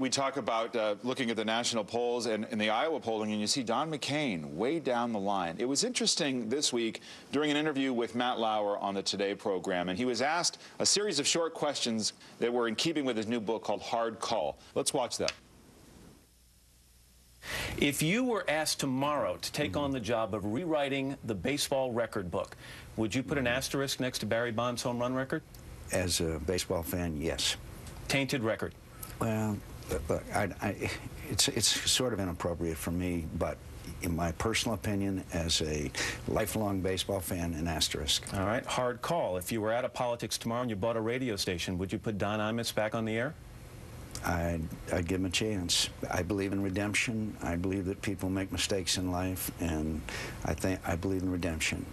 we talk about looking at the national polls and the Iowa polling, and you see Don McCain way down the line. It was interesting this week during an interview with Matt Lauer on the Today program, and he was asked a series of short questions that were in keeping with his new book called Hard Call. Let's watch that. If you were asked tomorrow to take on the job of rewriting the baseball record book, would you put an asterisk next to Barry Bonds' home run record? As a baseball fan, yes. Tainted record? Well, look, it's sort of inappropriate for me, but in my personal opinion, as a lifelong baseball fan, an asterisk. All right, hard call. If you were out of politics tomorrow and you bought a radio station, would you put Don Imus back on the air? I'd give him a chance. I believe in redemption. I believe that people make mistakes in life, and I believe in redemption.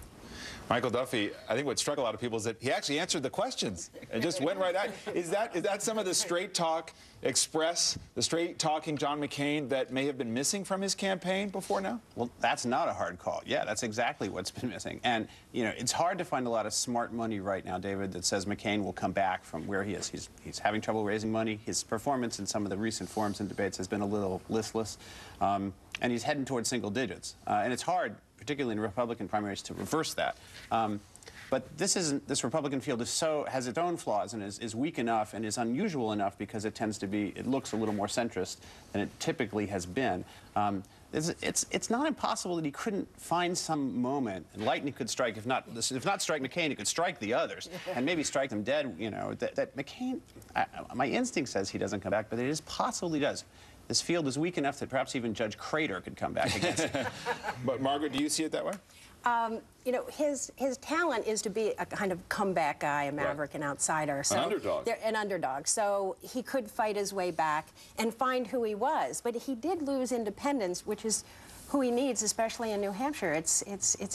Michael Duffy, I think what struck a lot of people is that he actually answered the questions and just went right at it. Is that some of the straight talk express, the straight talking John McCain that may have been missing from his campaign before now? Well, that's not a hard call. Yeah, that's exactly what's been missing. And, you know, it's hard to find a lot of smart money right now, David, that says McCain will come back from where he is. He's having trouble raising money. His performance in some of the recent forums and debates has been a little listless. And he's heading towards single digits. And it's hard, particularly in Republican primaries, to reverse that. But this Republican field has its own flaws and is weak enough and is unusual enough because it tends to be, it looks a little more centrist than it typically has been. It's not impossible that he couldn't find some moment, and lightning could strike, if not strike McCain, it could strike the others, and maybe strike them dead, you know, that McCain, my instinct says he doesn't come back, but it is possible he does. This field is weak enough that perhaps even Judge Crater could come back against him. But Margaret, do you see it that way? You know, his talent is to be a kind of comeback guy, a maverick, an outsider. So an underdog. An underdog. So he could fight his way back and find who he was. But he did lose independence, which is who he needs, especially in New Hampshire. It's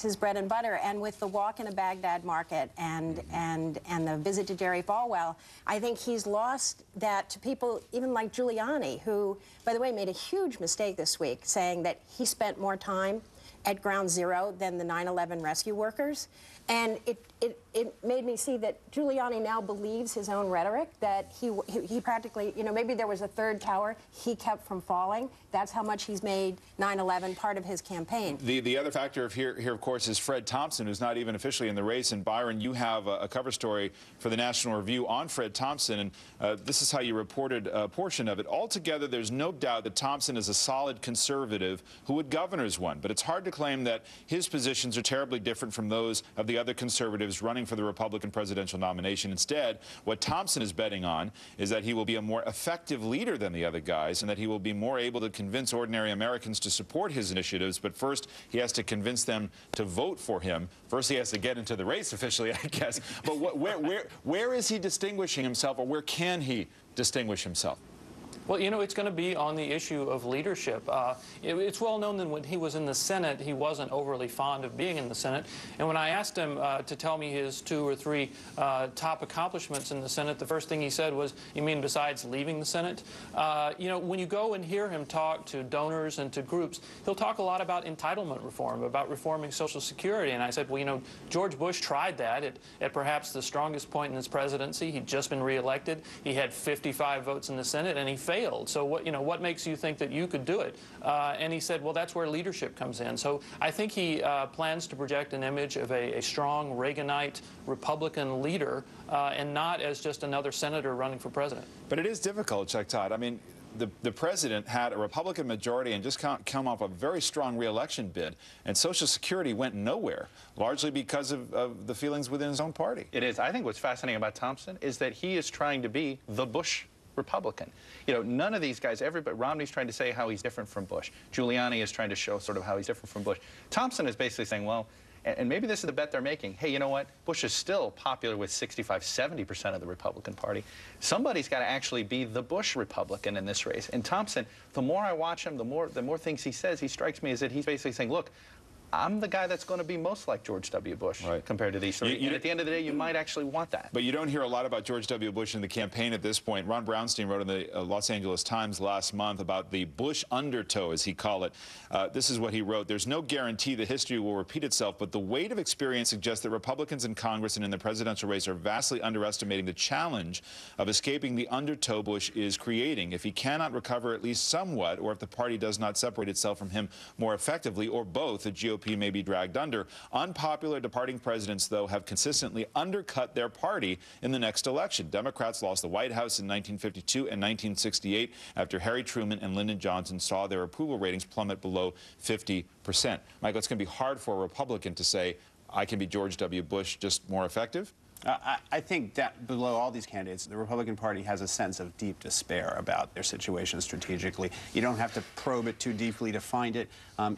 his bread and butter. And with the walk in a Baghdad market and the visit to Jerry Falwell, I think he's lost that to people even like Giuliani, who, by the way, made a huge mistake this week, saying that he spent more time at Ground Zero than the 9/11 rescue workers. And it made me see that Giuliani now believes his own rhetoric, that he practically, you know, maybe there was a third tower he kept from falling. That's how much he's made 9/11 part of his campaign. The other factor here, of course, is Fred Thompson, who's not even officially in the race. And Byron, you have a cover story for the National Review on Fred Thompson, and this is how you reported a portion of it. Altogether, there's no doubt that Thompson is a solid conservative who would govern as one, but it's hard to claim that his positions are terribly different from those of the other conservatives running for the Republican presidential nomination. Instead, what Thompson is betting on is that he will be a more effective leader than the other guys, and that he will be more able to convince ordinary Americans to support his initiatives. But first, he has to convince them to vote for him. First, he has to get into the race officially, I guess. But where is he distinguishing himself, or where can he distinguish himself? Well, you know, it's going to be on the issue of leadership. It's well known that when he was in the Senate, he wasn't overly fond of being in the Senate. And when I asked him to tell me his 2 or 3 top accomplishments in the Senate, the first thing he said was, "You mean besides leaving the Senate?" You know, when you go and hear him talk to donors and to groups, he'll talk a lot about entitlement reform, about reforming Social Security. And I said, well, you know, George Bush tried that at perhaps the strongest point in his presidency. He'd just been reelected. He had 55 votes in the Senate, and he failed. So what makes you think that you could do it? And he said, well, that's where leadership comes in. So I think he plans to project an image of a strong Reaganite Republican leader and not as just another senator running for president. But it is difficult, Chuck Todd. I mean, the president had a Republican majority and just come off a very strong re-election bid, and Social Security went nowhere, largely because of the feelings within his own party. It is. I think what's fascinating about Thompson is that he is trying to be the Bush Republican. You know, none of these guys, Romney's trying to say how he's different from Bush. Giuliani is trying to show sort of how he's different from Bush. Thompson is basically saying, well, and maybe this is the bet they're making, hey, you know what? Bush is still popular with 65, 70% of the Republican Party. Somebody's got to actually be the Bush Republican in this race. And Thompson, the more I watch him, the more things he says, he strikes me as that he's basically saying, look, I'm the guy that's going to be most like George W. Bush compared to these three. And at the end of the day, you might actually want that. But you don't hear a lot about George W. Bush in the campaign at this point. Ron Brownstein wrote in the Los Angeles Times last month about the Bush undertow, as he called it. This is what he wrote. There's no guarantee that history will repeat itself, but the weight of experience suggests that Republicans in Congress and in the presidential race are vastly underestimating the challenge of escaping the undertow Bush is creating. If he cannot recover at least somewhat, or if the party does not separate itself from him more effectively, or both, the GOP may be dragged under. Unpopular departing presidents, though, have consistently undercut their party in the next election. Democrats lost the White House in 1952 and 1968 after Harry Truman and Lyndon Johnson saw their approval ratings plummet below 50%. Michael, it's going to be hard for a Republican to say, I can be George W. Bush, just more effective? I think that below all these candidates, the Republican Party has a sense of deep despair about their situation strategically. You don't have to probe it too deeply to find it.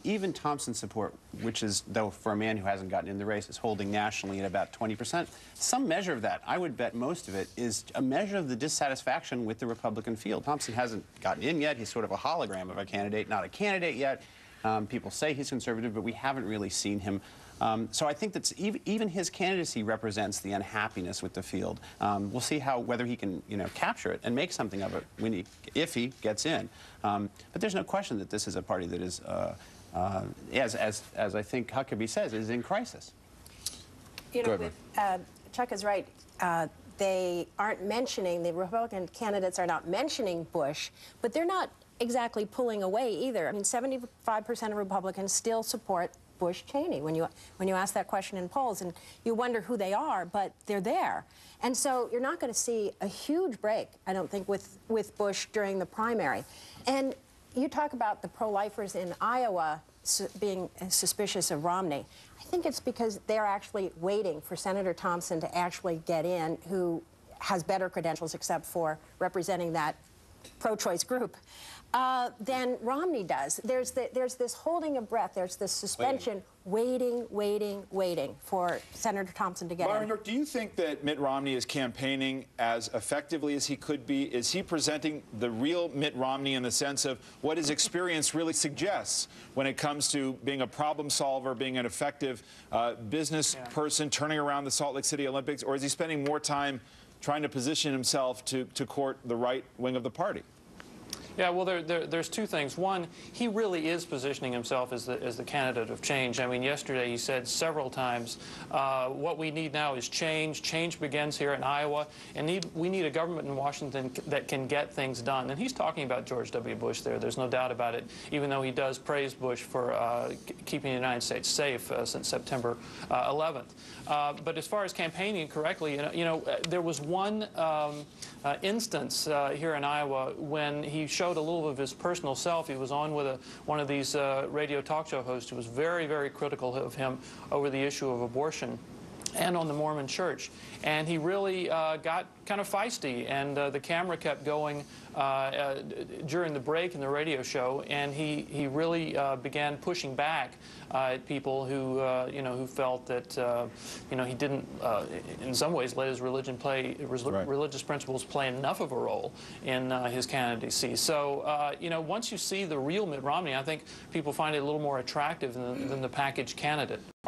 Even Thompson's support, which is, though, for a man who hasn't gotten in the race, is holding nationally at about 20%. Some measure of that, I would bet most of it, is a measure of the dissatisfaction with the Republican field. Thompson hasn't gotten in yet. He's sort of a hologram of a candidate, not a candidate yet. People say he's conservative, but we haven't really seen him. So I think that even his candidacy represents the unhappiness with the field. We'll see whether he can, capture it and make something of it if he gets in. But there's no question that this is a party that is, as I think Huckabee says, is in crisis. Chuck is right. They aren't mentioning, the Republican candidates are not mentioning Bush, but they're not exactly pulling away either. I mean, 75% of Republicans still support Bush Cheney when you ask that question in polls, and you wonder who they are, but they're there. And so you're not going to see a huge break, I don't think, with Bush during the primary. And you talk about the pro-lifers in Iowa being suspicious of Romney. I think it's because they're actually waiting for Senator Thompson to actually get in, who has better credentials except for representing that pro-choice group, than Romney does. There's this holding of breath. There's this suspension, waiting for Senator Thompson to get in. Byron, do you think that Mitt Romney is campaigning as effectively as he could be? Is he presenting the real Mitt Romney in the sense of what his experience really suggests when it comes to being a problem solver, being an effective business person, turning around the Salt Lake City Olympics, or is he spending more time trying to position himself to court the right wing of the party? Yeah, well, there's two things. One, he really is positioning himself as the candidate of change. I mean, yesterday he said several times, what we need now is change. Change begins here in Iowa, and we need a government in Washington that can get things done. And he's talking about George W. Bush there. There's no doubt about it, even though he does praise Bush for keeping the United States safe since September 11th. But as far as campaigning correctly, there was one instance here in Iowa when he showed a little of his personal self. He was on with one of these radio talk show hosts who was very, very critical of him over the issue of abortion and on the Mormon Church. And he really got kind of feisty, and the camera kept going during the break in the radio show, and he really began pushing back at people who who felt that he didn't in some ways let his religious principles play enough of a role in his candidacy. So once you see the real Mitt Romney, I think people find it a little more attractive than the packaged candidate.